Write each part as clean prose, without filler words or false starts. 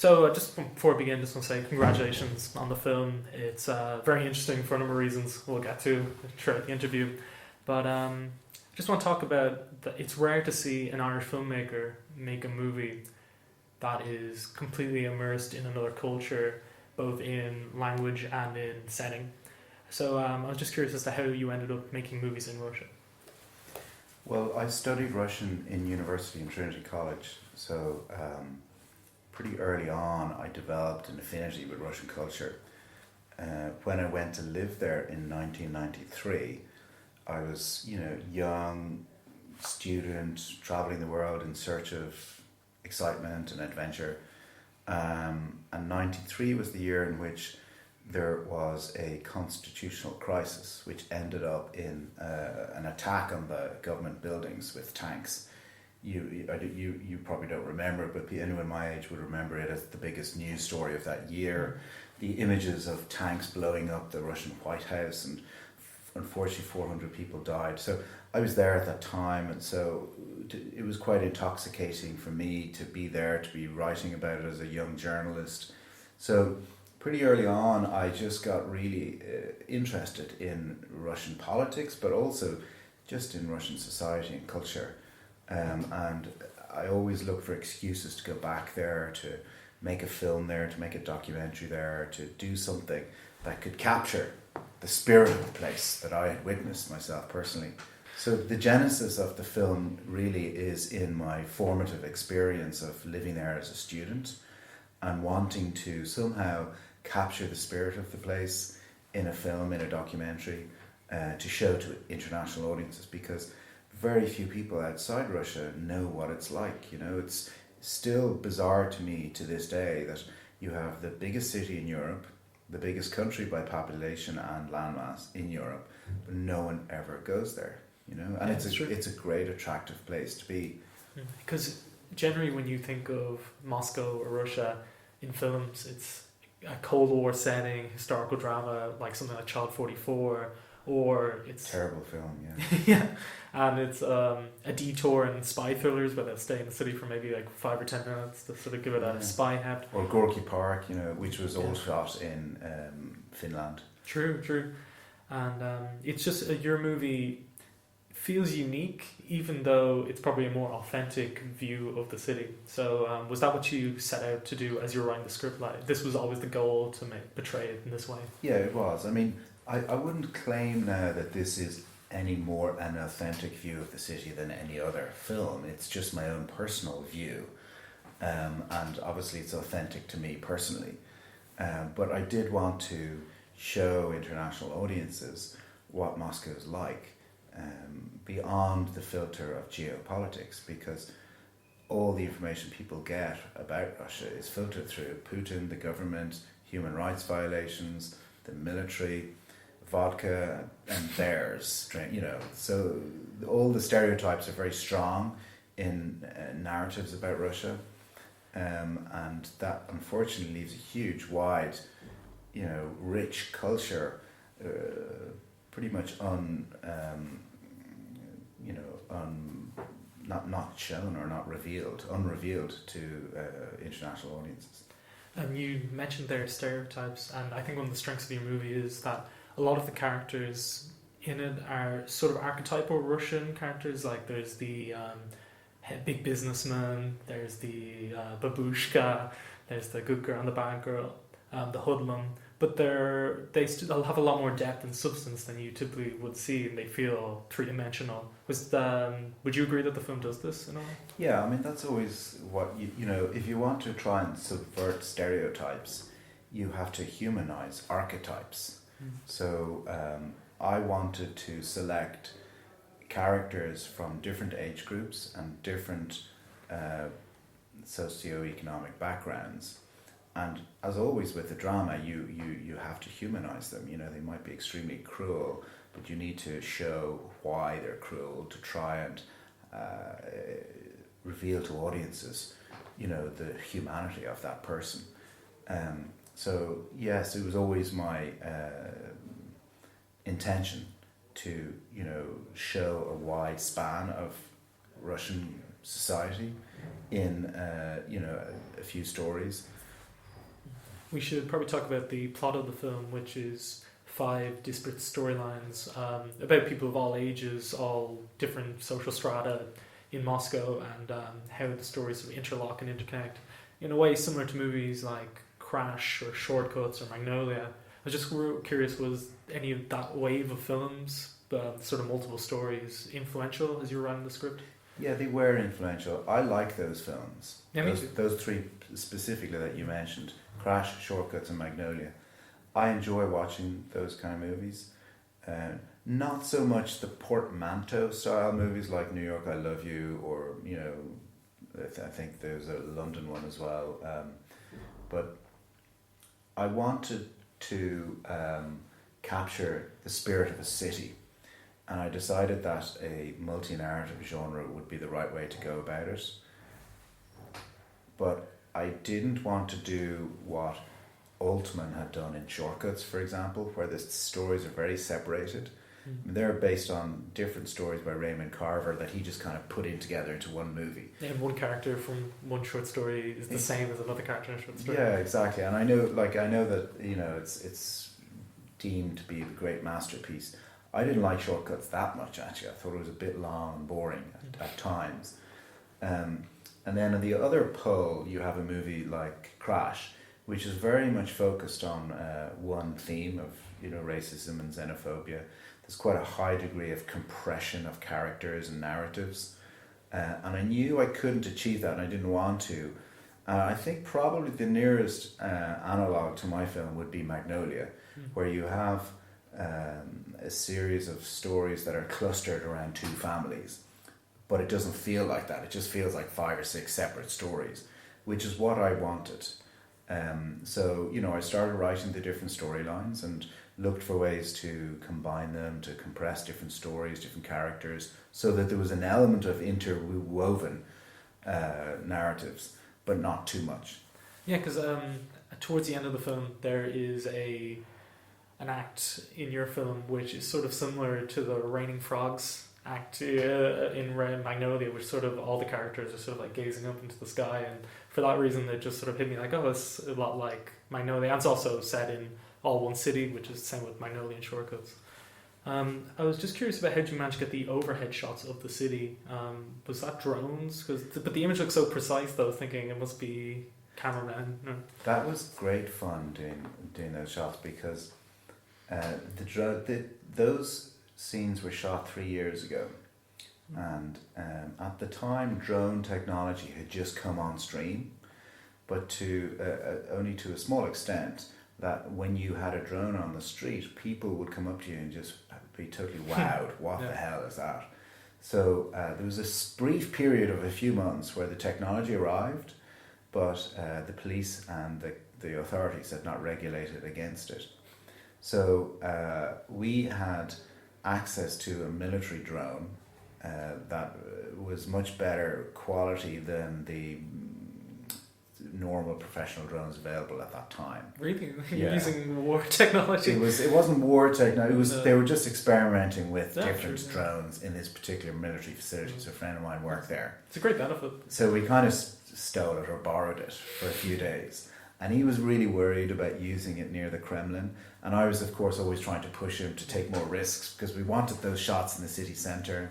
So just before we begin, just want to say congratulations on the film. It's very interesting for a number of reasons we'll get to throughout the interview. But just want to talk about that it's rare to see an Irish filmmaker make a movie that is completely immersed in another culture, both in language and in setting. So I was just curious as to how you ended up making movies in Russia. Well, I studied Russian in university in Trinity College, so pretty early on I developed an affinity with Russian culture. When I went to live there in 1993, I was, young student traveling the world in search of excitement and adventure. And 93 was the year in which there was a constitutional crisis, which ended up in an attack on the government buildings with tanks. You probably don't remember it, but anyone my age would remember it as the biggest news story of that year. The images of tanks blowing up the Russian White House, and unfortunately 400 people died. So I was there at that time, and so it was quite intoxicating for me to be there, to be writing about it as a young journalist. So pretty early on, I just got really interested in Russian politics, but also just in Russian society and culture. And I always look for excuses to go back there, to make a film there, to make a documentary there, to do something that could capture the spirit of the place that I had witnessed myself personally. So the genesis of the film really is in my formative experience of living there as a student and wanting to somehow capture the spirit of the place in a film, in a documentary, to show to international audiences, because very few people outside Russia know what it's like. It's still bizarre to me to this day that you have the biggest city in Europe, the biggest country by population and landmass in Europe, but no one ever goes there. And Yeah, it's a great attractive place to be. Because generally when you think of Moscow or Russia in films, it's a Cold War setting, historical drama, like something like Child 44, or it's terrible film, yeah. yeah, and it's a detour in spy thrillers where they'll stay in the city for maybe like 5 or 10 minutes to sort of give it a spy heft. Or Gorky Park, which was all shot in Finland. True, and it's just your movie feels unique, even though it's probably a more authentic view of the city. So was that what you set out to do as you were writing the script? Like, this was always the goal, to portray it in this way? Yeah, it was. I mean, I wouldn't claim now that this is any more an authentic view of the city than any other film. It's just my own personal view. And obviously it's authentic to me personally. But I did want to show international audiences what Moscow is like, beyond the filter of geopolitics, because all the information people get about Russia is filtered through Putin, the government, human rights violations, the military, vodka and bears, so all the stereotypes are very strong in narratives about Russia, and that unfortunately leaves a huge, wide, rich culture pretty much not shown or not revealed, unrevealed to international audiences. And you mentioned their stereotypes, and I think one of the strengths of your movie is that a lot of the characters in it are sort of archetypal Russian characters. Like there's the big businessman, there's the babushka, there's the good girl and the bad girl, the hoodlum. But they still have a lot more depth and substance than you typically would see, and they feel three-dimensional. Would you agree that the film does this in a way? Yeah, I mean, that's always what, if you want to try and subvert stereotypes, you have to humanize archetypes. So I wanted to select characters from different age groups and different socioeconomic backgrounds. And as always with the drama, you have to humanize them. They might be extremely cruel, but you need to show why they're cruel, to try and reveal to audiences, the humanity of that person. So yes, it was always my intention to show a wide span of Russian society in a few stories. We should probably talk about the plot of the film, which is 5 disparate storylines about people of all ages, all different social strata in Moscow, and how the stories sort of interlock and interconnect in a way similar to movies like Crash or Shortcuts or Magnolia. I was just curious, was any of that wave of films, sort of multiple stories, influential as you were writing the script? Yeah, they were influential. I like those films. Yeah, me too. Those 3 specifically that you mentioned, Crash, Shortcuts and Magnolia. I enjoy watching those kind of movies. Not so much the portmanteau style movies like New York, I Love You, or, I think there's a London one as well. But I wanted to capture the spirit of a city. And I decided that a multi-narrative genre would be the right way to go about it. But I didn't want to do what Altman had done in Shortcuts, for example, where the stories are very separated. Mm. They're based on different stories by Raymond Carver that he just kind of put in together into one movie. Yeah, one character from one short story is the same as another character in a short story. Yeah, exactly. And I know that it's deemed to be a great masterpiece. I didn't like Shortcuts that much, actually. I thought it was a bit long and boring at times. And then on the other pole, you have a movie like Crash, which is very much focused on one theme of racism and xenophobia. There's quite a high degree of compression of characters and narratives. And I knew I couldn't achieve that, and I didn't want to. I think probably the nearest analog to my film would be Magnolia, where you have a series of stories that are clustered around 2 families, but it doesn't feel like that. It just feels like 5 or 6 separate stories, which is what I wanted. So I started writing the different storylines and looked for ways to combine them, to compress different stories, different characters, so that there was an element of interwoven narratives, but not too much. Yeah, because towards the end of the film, there is an act in your film which is sort of similar to the Raining Frogs act in Magnolia, which sort of all the characters are sort of like gazing up into the sky, and for that reason it just sort of hit me like, oh, it's a lot like Magnolia. And it's also set in all one city, which is the same with Magnolia and Shortcuts. I was just curious about how you managed to get the overhead shots of the city. Was that drones? But the image looks so precise though, I was thinking it must be cameramen. No. That was great fun doing those shots, because those scenes were shot 3 years ago, and at the time drone technology had just come on stream, but to only to a small extent, that when you had a drone on the street, people would come up to you and just be totally wowed. What the hell is that? So there was a brief period of a few months where the technology arrived, but the police and the authorities had not regulated against it. So we had access to a military drone that was much better quality than the normal professional drones available at that time. Really? Yeah. Using war technology? It wasn't war technology. No. They were just experimenting with Yeah, different sure, yeah. drones in this particular military facility. So a friend of mine worked there. It's a great benefit. So we kind of stole it or borrowed it for a few days. And he was really worried about using it near the Kremlin. And I was, of course, always trying to push him to take more risks, because we wanted those shots in the city centre.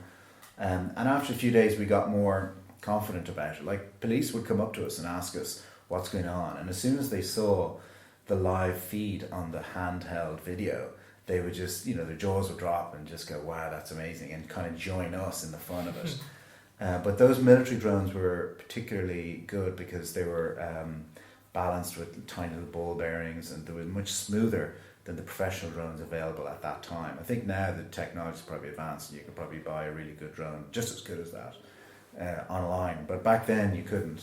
And after a few days, we got more confident about it. Like, police would come up to us and ask us what's going on. And as soon as they saw the live feed on the handheld video, they would just, their jaws would drop and just go, wow, that's amazing, and kind of join us in the fun of it. But those military drones were particularly good because they were balanced with tiny little ball bearings, and they were much smoother than the professional drones available at that time. I think now the technology is probably advanced and you could probably buy a really good drone, just as good as that, online. But back then you couldn't.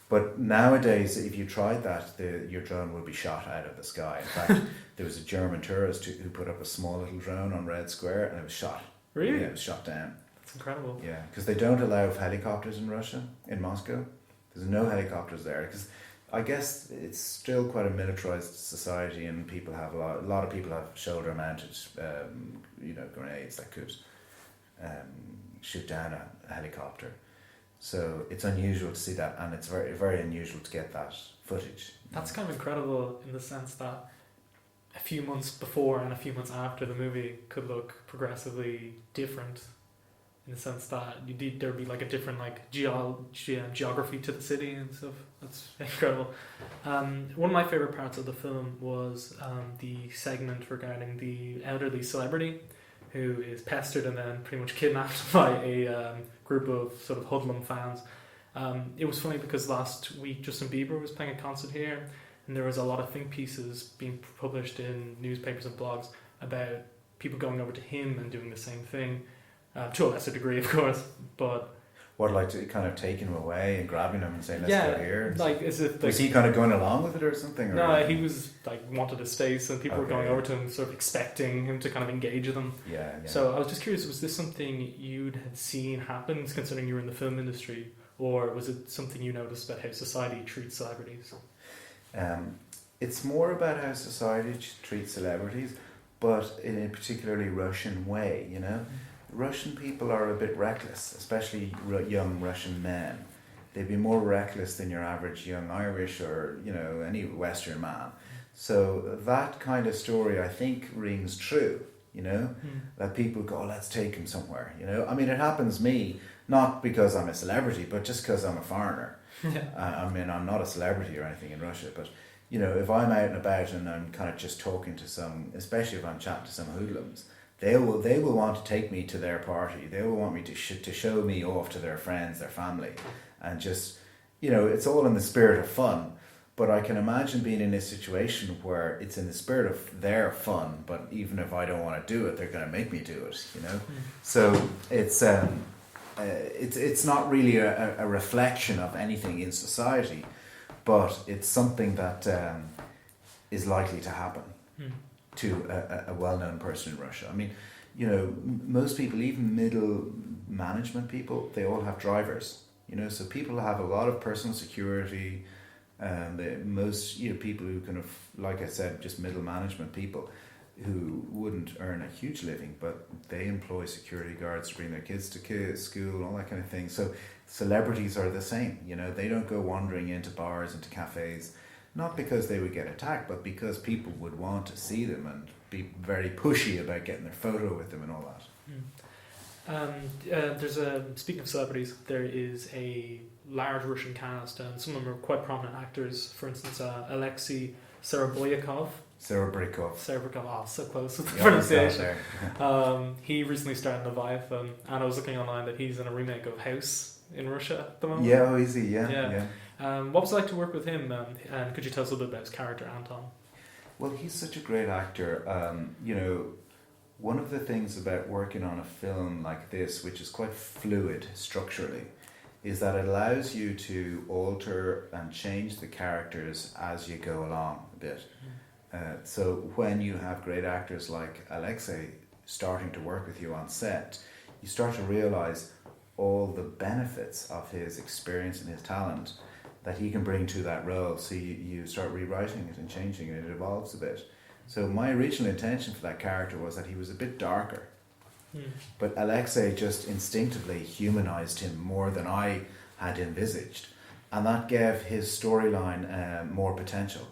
But nowadays, if you tried that, your drone would be shot out of the sky. In fact, there was a German tourist who put up a small little drone on Red Square, and it was shot. Really? Yeah, it was shot down. That's incredible. Yeah, because they don't allow helicopters in Russia, in Moscow. There's no helicopters there, because I guess it's still quite a militarized society, and people have a lot of people have shoulder-mounted, grenades that could shoot down a helicopter. So it's unusual to see that, and it's very, very unusual to get that footage. That's kind of incredible in the sense that a few months before and a few months after the movie could look progressively different, in the sense that there'd be like a different like geography to the city and stuff. That's incredible. One of my favorite parts of the film was the segment regarding the elderly celebrity who is pestered and then pretty much kidnapped by a group of sort of hoodlum fans. It was funny because last week Justin Bieber was playing a concert here, and there was a lot of think pieces being published in newspapers and blogs about people going over to him and doing the same thing, to a lesser degree, of course. But what, like to kind of taking him away and grabbing him and saying, "Let's go here"? Like as if was he kind of going along with it or something? Or? No, he was like wanted to stay, so people were Okay. going over to him, sort of expecting him to kind of engage with them. Yeah. So I was just curious: was this something you'd had seen happen, considering you were in the film industry, or was it something you noticed about how society treats celebrities? It's more about how society treats celebrities, but in a particularly Russian way, you know? Russian people are a bit reckless, especially young Russian men. They'd be more reckless than your average young Irish or, you know, any Western man. So that kind of story, I think, rings true, you know? That people go, "Oh, let's take him somewhere," you know? I mean, it happens to me, not because I'm a celebrity, but just because I'm a foreigner. I mean, I'm not a celebrity or anything in Russia, but you know, if I'm out and about and I'm kind of just talking to some, especially if I'm chatting to some hoodlums, they will want to take me to their party. They will want me to show me off to their friends, their family, and just, you know, it's all in the spirit of fun. But I can imagine being in a situation where it's in the spirit of their fun, but even if I don't want to do it, they're going to make me do it, you know. So it's not really a reflection of anything in society, but it's something that is likely to happen to a well-known person in Russia. I mean, you know, most people, even middle management people, they all have drivers. You know, so people have a lot of personal security. Most, you know, people who kind of, like I said, just middle management people who wouldn't earn a huge living, but they employ security guards to bring their kids to school, all that kind of thing. So celebrities are the same, you know, they don't go wandering into bars, into cafes, not because they would get attacked, but because people would want to see them and be very pushy about getting their photo with them and all that. Speaking of celebrities, there is a large Russian cast, and some of them are quite prominent actors. For instance, Alexei Serebryakov, oh, so close with the pronunciation. He recently starred in Leviathan, and I was looking online that he's in a remake of House in Russia at the moment. Yeah, oh, is he? Yeah. What was it like to work with him? And could you tell us a little bit about his character, Anton? Well, he's such a great actor. You know, one of the things about working on a film like this, which is quite fluid structurally, is that it allows you to alter and change the characters as you go along a bit. So when you have great actors like Alexei starting to work with you on set, you start to realize all the benefits of his experience and his talent that he can bring to that role. So you start rewriting it and changing it. It evolves a bit. So my original intention for that character was that he was a bit darker. But Alexei just instinctively humanized him more than I had envisaged. And that gave his storyline more potential.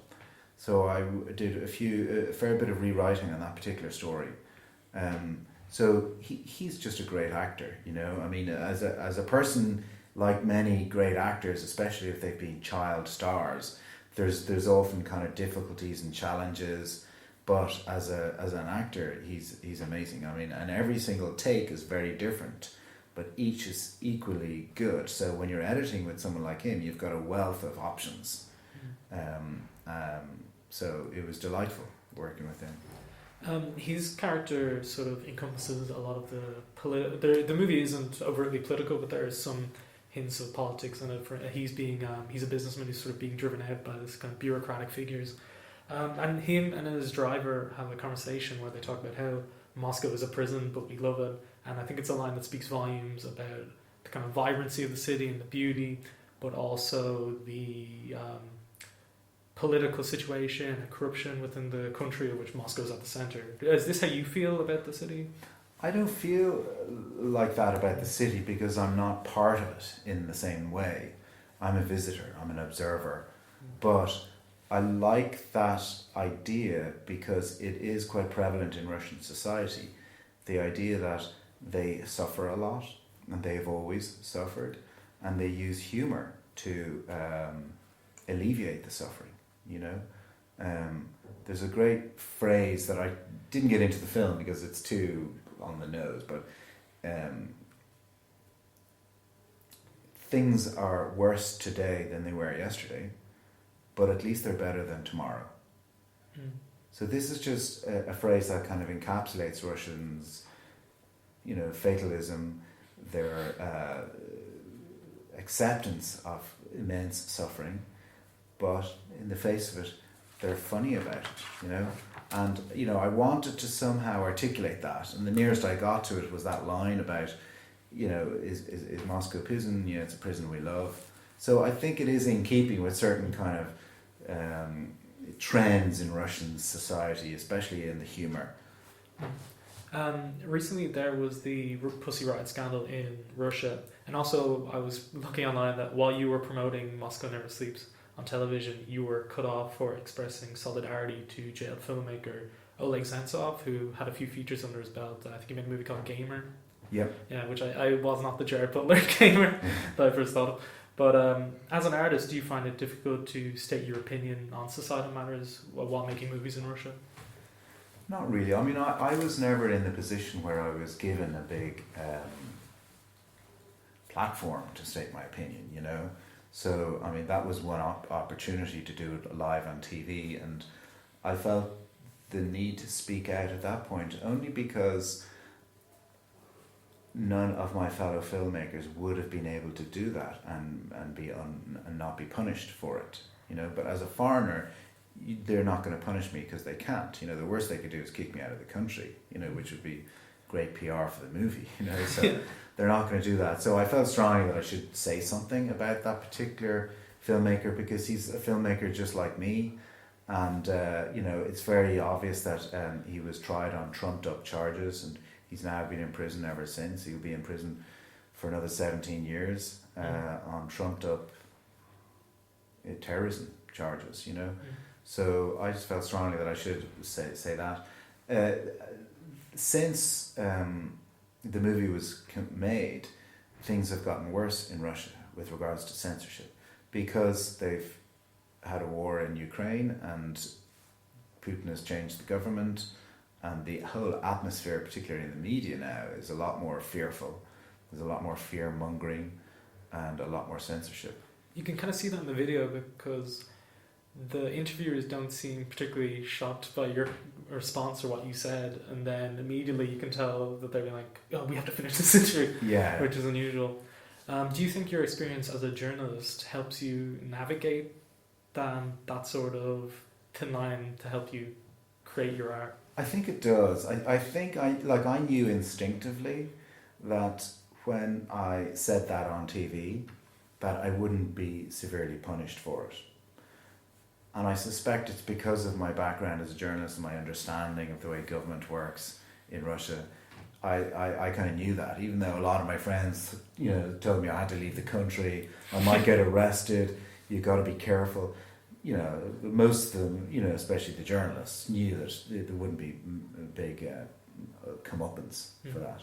So I did a fair bit of rewriting on that particular story. So he's just a great actor, you know. I mean, as a person, like many great actors, especially if they've been child stars, there's often kind of difficulties and challenges. But as an actor, he's amazing. I mean, and every single take is very different, but each is equally good. So when you're editing with someone like him, you've got a wealth of options. So it was delightful working with him. His character sort of encompasses a lot of the movie isn't overtly political, but there are some hints of politics in it. He's a businessman who's sort of being driven out by this kind of bureaucratic figures. And him and his driver have a conversation where they talk about how Moscow is a prison, but we love it. And I think it's a line that speaks volumes about the kind of vibrancy of the city and the beauty, but also the political situation and corruption within the country, of which Moscow is at the center. Is this how you feel about the city? I don't feel like that about the city because I'm not part of it in the same way. I'm a visitor, I'm an observer. But I like that idea because it is quite prevalent in Russian society. The idea that they suffer a lot and they've always suffered, and they use humour to alleviate the suffering, you know. There's a great phrase that I didn't get into the film because it's too on the nose, but things are worse today than they were yesterday, but at least they're better than tomorrow. Mm. So this is just a phrase that kind of encapsulates Russians, you know, fatalism, their acceptance of immense suffering, but in the face of it, they're funny about it, you know. And, you know, I wanted to somehow articulate that, and the nearest I got to it was that line about, you know, is Moscow prison? Yeah, it's a prison we love. So I think it is in keeping with certain kind of trends in Russian society, especially in the humour. Recently there was the Pussy Riot scandal in Russia, and also I was looking online that while you were promoting Moscow Never Sleeps on television, you were cut off for expressing solidarity to jailed filmmaker Oleg Sentsov, who had a few features under his belt. I think he made a movie called Gamer. Yep. Yeah, which I was not the Jared Butler gamer that I first thought of. But as an artist, do you find it difficult to state your opinion on societal matters while making movies in Russia? Not really. I mean, I was never in the position where I was given a big platform to state my opinion, you know. So, I mean, that was one opportunity to do it live on TV, and I felt the need to speak out at that point only because none of my fellow filmmakers would have been able to do that and not be punished for it, you know. But as a foreigner, they're not going to punish me because they can't. You know, the worst they could do is kick me out of the country, you know, which would be great PR for the movie, you know. So they're not going to do that. So I felt strongly that I should say something about that particular filmmaker because he's a filmmaker just like me. And, you know, it's very obvious that he was tried on trumped up charges, and he's now been in prison ever since. He'll be in prison for another 17 years on trumped up terrorism charges, you know. So I just felt strongly that I should say that. Since the movie was made, things have gotten worse in Russia with regards to censorship because they've had a war in Ukraine and Putin has changed the government, and the whole atmosphere, particularly in the media now, is a lot more fearful. There's a lot more fear mongering and a lot more censorship. You can kind of see that in the video because the interviewers don't seem particularly shocked by your response or what you said, and then immediately you can tell that they're like, oh, we have to finish this interview, yeah, which is unusual. Do you think your experience as a journalist helps you navigate that sort of thin line to help you create your art? I think it does. I think I knew instinctively that when I said that on TV that I wouldn't be severely punished for it. And I suspect it's because of my background as a journalist and my understanding of the way government works in Russia. I kind of knew that, even though a lot of my friends, you know, told me I had to leave the country, I might get arrested, you got to be careful. You know, most of them, you know, especially the journalists, knew that there wouldn't be a big comeuppance for that.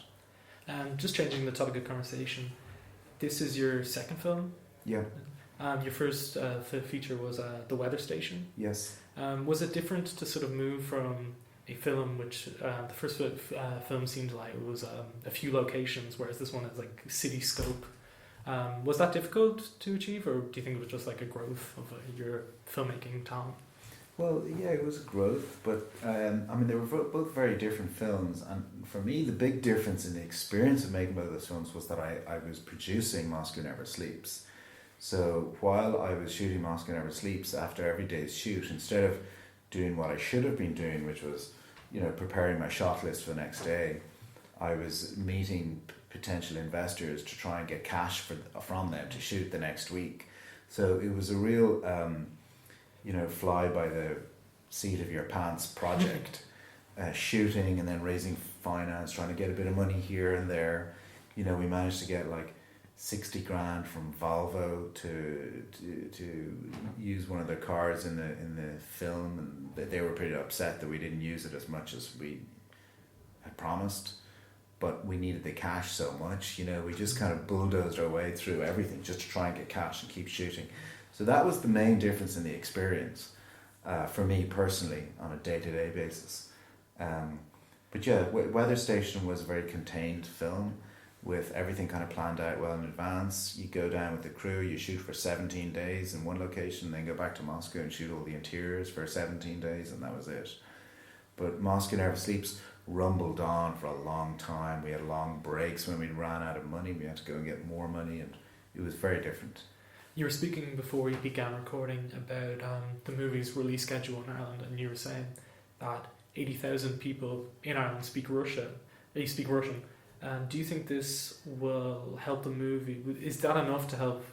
Just changing the topic of conversation, this is your second film? Yeah. Your first feature was The Weather Station. Yes. Was it different to sort of move from a film which the first film seemed like it was a few locations, whereas this one is like cityscape? Was that difficult to achieve, or do you think it was just like a growth of your filmmaking talent? Well, yeah, it was growth, but I mean, they were both very different films, and for me, the big difference in the experience of making both those films was that I was producing Moscow Never Sleeps. So while I was shooting Moscow Never Sleeps, after every day's shoot, instead of doing what I should have been doing, which was, you know, preparing my shot list for the next day, I was meeting potential investors to try and get cash from them to shoot the next week. So it was a real, you know, fly by the seat of your pants project. shooting and then raising finance, trying to get a bit of money here and there. We managed to get like 60 grand from Volvo to use one of their cars in the film, and they were pretty upset that we didn't use it as much as we had promised. But we needed the cash so much, we just kind of bulldozed our way through everything just to try and get cash and keep shooting. So that was the main difference in the experience for me personally on a day-to-day basis. But yeah, Weather Station was a very contained film with everything kind of planned out well in advance. You go down with the crew, you shoot for 17 days in one location, then go back to Moscow and shoot all the interiors for 17 days, and that was it. But Moscow Never Sleeps rumbled on for a long time. We had long breaks when we ran out of money. We had to go and get more money, and it was very different. You were speaking before we began recording about the movie's release schedule in Ireland, and you were saying that 80,000 people in Ireland speak Russian. Do you think this will help the movie? Is that enough to help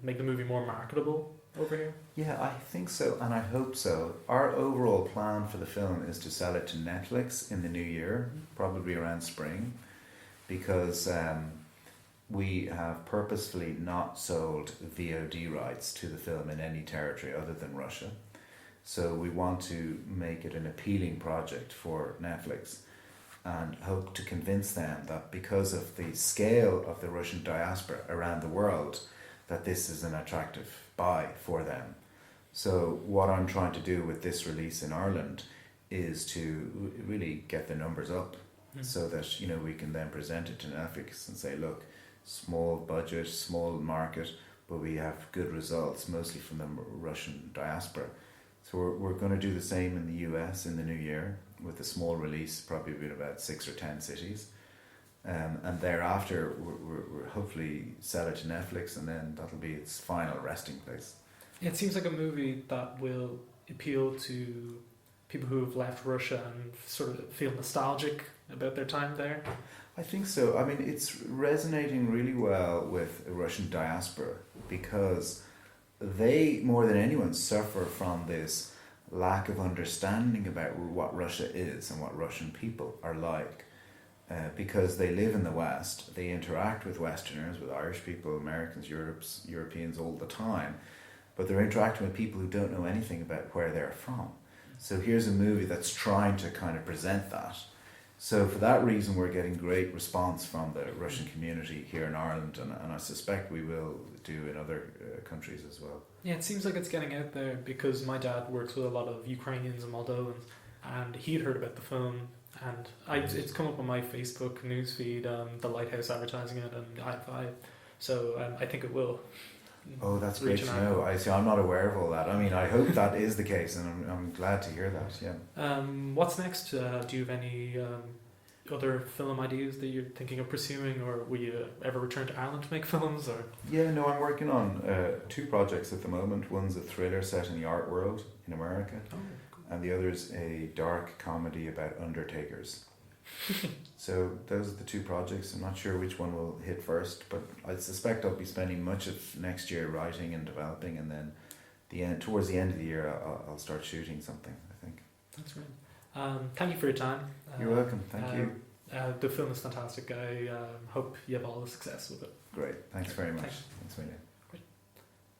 make the movie more marketable over here? Yeah, I think so, and I hope so. Our overall plan for the film is to sell it to Netflix in the new year, probably around spring, because we have purposefully not sold VOD rights to the film in any territory other than Russia. So we want to make it an appealing project for Netflix and hope to convince them that because of the scale of the Russian diaspora around the world, that this is an attractive buy for them. So what I'm trying to do with this release in Ireland is to really get the numbers up so that we can then present it to Netflix and say, look, small budget, small market, but we have good results, mostly from the Russian diaspora. So we're going to do the same in the US in the new year with a small release, probably in about 6 or 10 cities. And thereafter, we're hopefully sell it to Netflix, and then that'll be its final resting place. It seems like a movie that will appeal to people who have left Russia and sort of feel nostalgic about their time there. I think so. I mean, it's resonating really well with the Russian diaspora because they, more than anyone, suffer from this lack of understanding about what Russia is and what Russian people are like. Because they live in the West, they interact with Westerners, with Irish people, Americans, Europeans all the time, but they're interacting with people who don't know anything about where they're from. So here's a movie that's trying to kind of present that. So for that reason, we're getting great response from the Russian community here in Ireland, and I suspect we will do in other countries as well. Yeah, it seems like it's getting out there because my dad works with a lot of Ukrainians and Moldovans, and he'd heard about the film. And it's come up on my Facebook newsfeed, the Lighthouse advertising it, and I5. So I think it will. Oh, that's great to know. I'm not aware of all that. I mean, I hope that is the case, and I'm glad to hear that. Yeah. What's next? Do you have any other film ideas that you're thinking of pursuing, or will you ever return to Ireland to make films? Or yeah, no, I'm working on 2 projects at the moment. One's a thriller set in the art world in America. Oh. And the other is a dark comedy about undertakers. So those are the 2 projects. I'm not sure which one will hit first, but I suspect I'll be spending much of next year writing and developing, and then towards the end of the year I'll start shooting something, I think. That's right. Thank you for your time. You're welcome. Thank you. The film is fantastic. I hope you have all the success with it. Great. Thanks very much. Thanks. Thanks, William.